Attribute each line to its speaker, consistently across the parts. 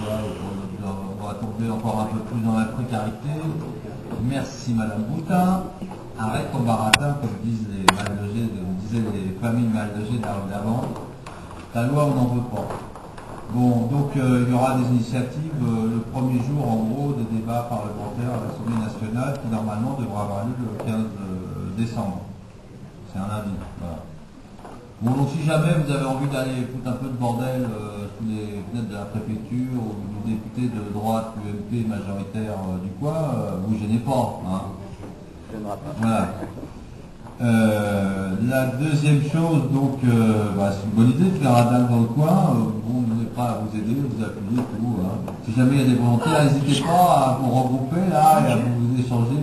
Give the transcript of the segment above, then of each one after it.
Speaker 1: vois, on va tomber encore un peu plus dans la précarité. Merci Madame Boutin. Arrête ton baratin, comme disent les mal logés, disaient les familles mal logées d'avant. La loi, on n'en veut pas. Bon, donc il y aura des initiatives le premier jour, en gros, des débats parlementaires à l'Assemblée nationale qui normalement devra avoir lieu le 15 décembre. C'est un lundi. Voilà. Bon, donc si jamais vous avez envie d'aller foutre un peu de bordel sous les fenêtres de la préfecture ou du député de droite, UMP majoritaire du coin, vous gênez pas. Hein. Voilà. La deuxième chose, donc, c'est une bonne idée de faire un dalle dans le coin. Bon, on n'est pas à vous aider, vous appuyer, tout. Hein. Si jamais il y a des volontaires, n'hésitez pas à vous regrouper là et à vous échanger.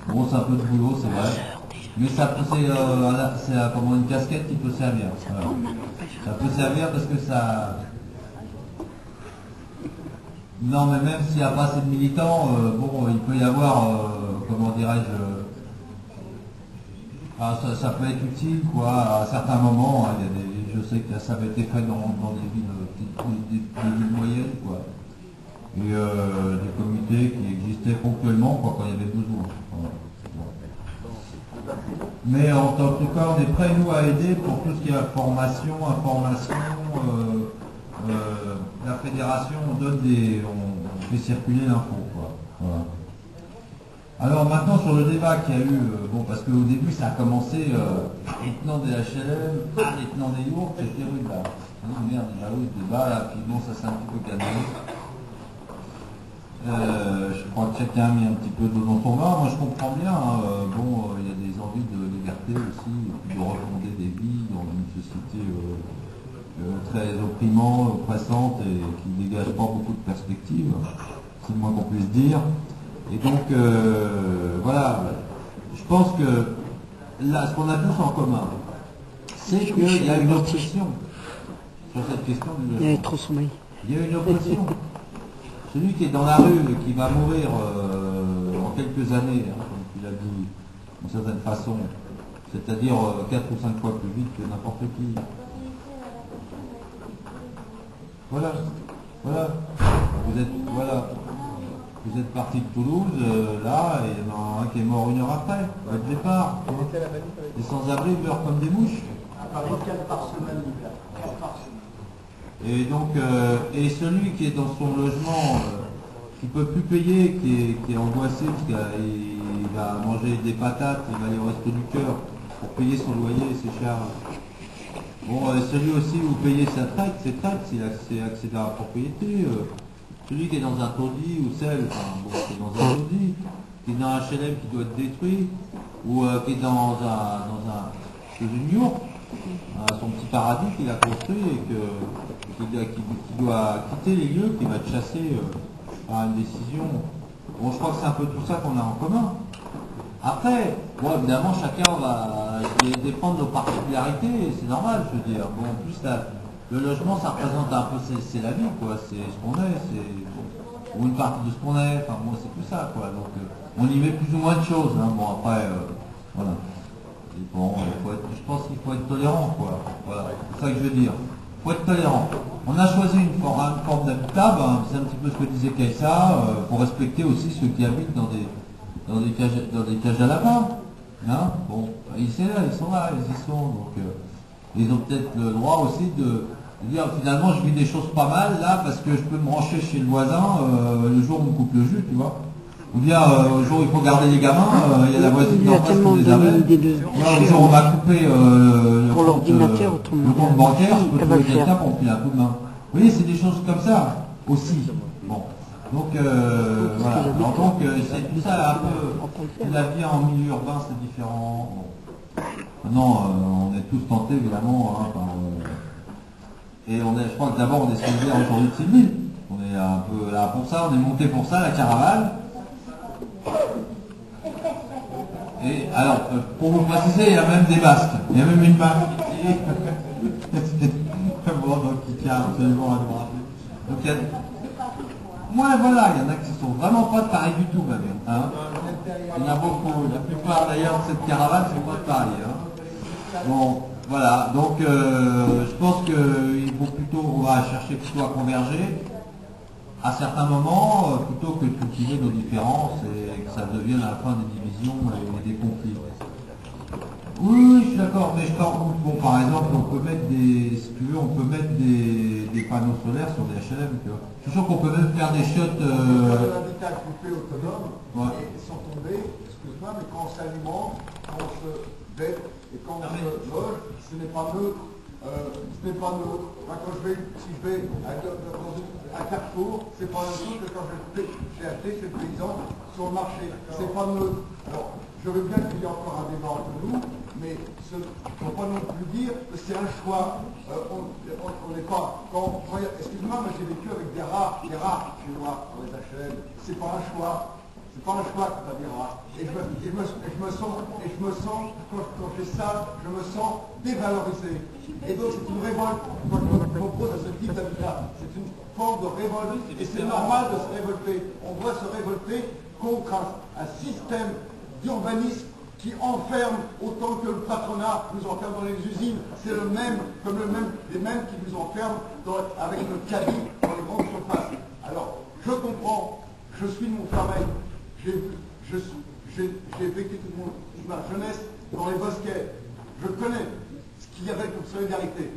Speaker 1: Bon, c'est un peu de boulot, c'est vrai. Mais ça c'est comme une casquette qui peut servir. Voilà. Ça peut servir parce que ça... Non, mais même s'il n'y a pas assez de militants, bon, il peut y avoir, comment dirais-je, ça peut être utile, quoi, à certains moments. Hein, je sais que ça avait été fait dans des villes moyennes, quoi. Et des comités qui existaient ponctuellement, quoi, quand il y avait besoin. Voilà. Mais en tout cas, on est prêts, nous, à aider pour tout ce qui est information. La fédération, on fait circuler l'info, quoi. Voilà. Alors maintenant, sur le débat qu'il y a eu, bon, parce qu'au début, ça a commencé, les tenants des HLM, les tenants des yourtes, c'était rude, là. Ah, merde, il y a eu ce débat, là, puis bon, ça s'est un petit peu calmé. Je crois que chacun a mis un petit peu d'eau dans son vin. Moi, je comprends bien. Hein, bon, il y a des envies de liberté aussi, de refonder des vies dans une société très oppressante et qui ne dégage pas beaucoup de perspectives. C'est le moins qu'on puisse dire. Et donc, voilà. Je pense que là, ce qu'on a tous en commun, c'est qu'il y a une oppression sur cette question du logement.
Speaker 2: Il y a trop sommeil.
Speaker 1: Il y a une oppression. Celui qui est dans la rue et qui va mourir en quelques années, hein, comme tu l'as dit, d'une certaine façon, c'est-à-dire 4 ou 5 fois plus vite que n'importe qui. Voilà. Vous êtes parti de Toulouse, là, et il y en a un qui est mort 1 heure après, au départ. Les sans-abri meurent comme des mouches.
Speaker 3: À Paris, 4 par semaine, 4 par semaine.
Speaker 1: Et donc, et celui qui est dans son logement, qui ne peut plus payer, qui est angoissé, parce qu'il va manger des patates, il va aller au resto du cœur pour payer son loyer, ses charges. Bon, celui aussi où payer ses traites, c'est accéder à la propriété. Celui qui est dans un taudis, ou celle, enfin, bon, qui est dans un taudis, qui est dans un HLM qui doit être détruit, ou qui est dans une yourte, son petit paradis qu'il a construit et qui doit quitter les lieux, qui va être chassé par une décision. Bon, je crois que c'est un peu tout ça qu'on a en commun. Après, bon, évidemment, chacun va défendre nos particularités, c'est normal, je veux dire. Bon, en plus, le logement, ça représente un peu, c'est la vie, quoi. C'est ce qu'on est, ou une partie de ce qu'on est. Enfin, bon, c'est tout ça, quoi. Donc, on y met plus ou moins de choses. Hein. Bon, après, voilà. Et bon, je pense qu'il faut être tolérant, quoi. Voilà, c'est ça que je veux dire. Il faut être tolérant. On a choisi une forme d'habitable, hein. C'est un petit peu ce que disait Kaïssa, pour respecter aussi ceux qui habitent dans des cages à lapins. Hein, bon, ils sont là, ils y sont. Donc, ils ont peut-être le droit aussi de dire finalement je vis des choses pas mal là parce que je peux me brancher chez le voisin le jour où on me coupe le jus, tu vois. Ou bien le jour où il faut garder les gamins, il y a la voisine en face qui les amène. Le jour où on va couper le compte bancaire, je peux trouver quelqu'un pour me filer un coup de main. Vous voyez, c'est des choses comme ça aussi. Bon. Donc voilà. Alors, donc c'est tout ça un peu. La vie en milieu urbain c'est différent. Bon. Maintenant on est tous tentés évidemment. Hein, et je crois que d'abord on est solidaire aujourd'hui de Sylvie. On est un peu là pour ça, on est monté pour ça, la caravane. Et alors, pour vous préciser, il y a même des masques. Il y a même une masque. Bon, donc il tient absolument à nous rappeler. Donc il y a... Ouais, voilà, il y en a qui sont vraiment pas de Paris du tout, même. Hein. Il y en a beaucoup. La plupart d'ailleurs de cette caravane ne sont pas de Paris. Hein. Bon, voilà. Donc je pense qu'il faut plutôt, on va chercher plutôt à converger. à certains moments, plutôt que de cultiver nos différences et que ça devienne à la fin des divisions et des conflits. Oui, je suis d'accord, mais bon, par exemple, on peut mettre si tu veux, on peut mettre des panneaux solaires sur des HLM, tu vois. Je suis sûr qu'on peut même faire des shots.
Speaker 3: L'habitat coupé autonome,
Speaker 1: ouais.
Speaker 3: et sans tomber, excuse-moi, mais quand on s'alimente, quand on se bête et quand on se loge, ce n'est pas neutre. Ce n'est pas neutre. Moi, si je vais à Carrefour, c'est pas la même chose que quand j'ai acheté chez le paysan sur le marché. C'est pas neutre. Alors, je veux bien qu'il y ait encore un débat entre nous, mais il ne faut pas non plus dire que c'est un choix. On n'est pas. Excuse-moi, mais j'ai vécu avec des rats chez moi dans les HLM. C'est pas un choix. C'est pas un choix que tu as des rats. Et je me sens, quand je fais ça, je me sens dévalorisé. Et donc c'est une révolte. Moi je me propose à ce type d'habitat. C'est une forme de révolte. Et c'est normal de se révolter. On doit se révolter contre un système d'urbanisme qui enferme autant que le patronat nous enferme dans les usines. C'est le même, les mêmes qui nous enferment avec le caddie dans les grandes surfaces. Alors, je comprends, je suis de Montfermeil, j'ai vécu toute ma jeunesse dans les bosquets. Je connais ce qu'il y avait comme solidarité.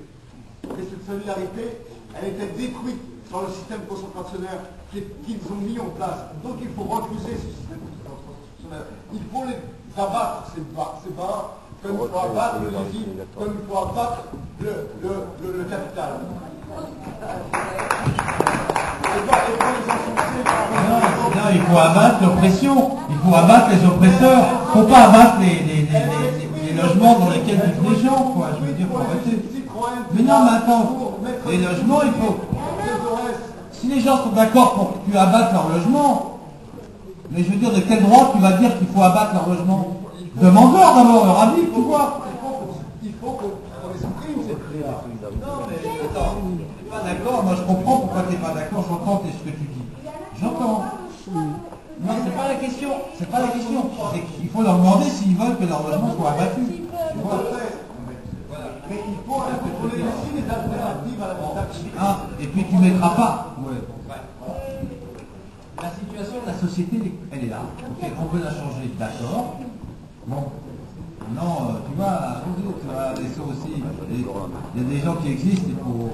Speaker 3: Et cette solidarité, elle était détruite dans le système concentrationnaire qu'ils ont mis en place. Donc il faut refuser ce système concentrationnaire. Il faut les abattre, ces bars, comme il faut abattre l'usine, comme il faut abattre le capital.
Speaker 1: Non, il faut abattre l'oppression, il faut abattre les oppresseurs, il ne faut pas abattre les logements dans lesquels vivent les gens, quoi. Je veux dire, faut arrêter. Mais non, mais attends, les logements, il faut... Si les gens sont d'accord pour que tu abattes leur logement, mais je veux dire, de quel droit tu vas dire qu'il faut abattre leur logement? Demande-leur d'abord, leur avis, tu vois.
Speaker 3: Il faut qu'on les supprime, cette crise.
Speaker 1: Non, mais attends, tu n'es pas d'accord, moi je comprends pourquoi tu n'es pas d'accord, j'entends ce que tu dis. J'entends. Non, c'est pas la question, c'est pas la question. Il faut leur demander s'ils veulent que leur logement soit abattu. Tu vois.
Speaker 3: Mais il faut contrôler aussi les alternatives à l'habitat.
Speaker 1: Ah, et puis tu ne mettras pas. Ouais. La situation de la société, elle est là. Okay, on peut la changer, d'accord. Bon. Non, tu vois, et ça aussi, il y a des gens qui existent, il faut...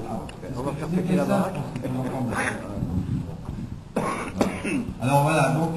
Speaker 1: Alors voilà, donc...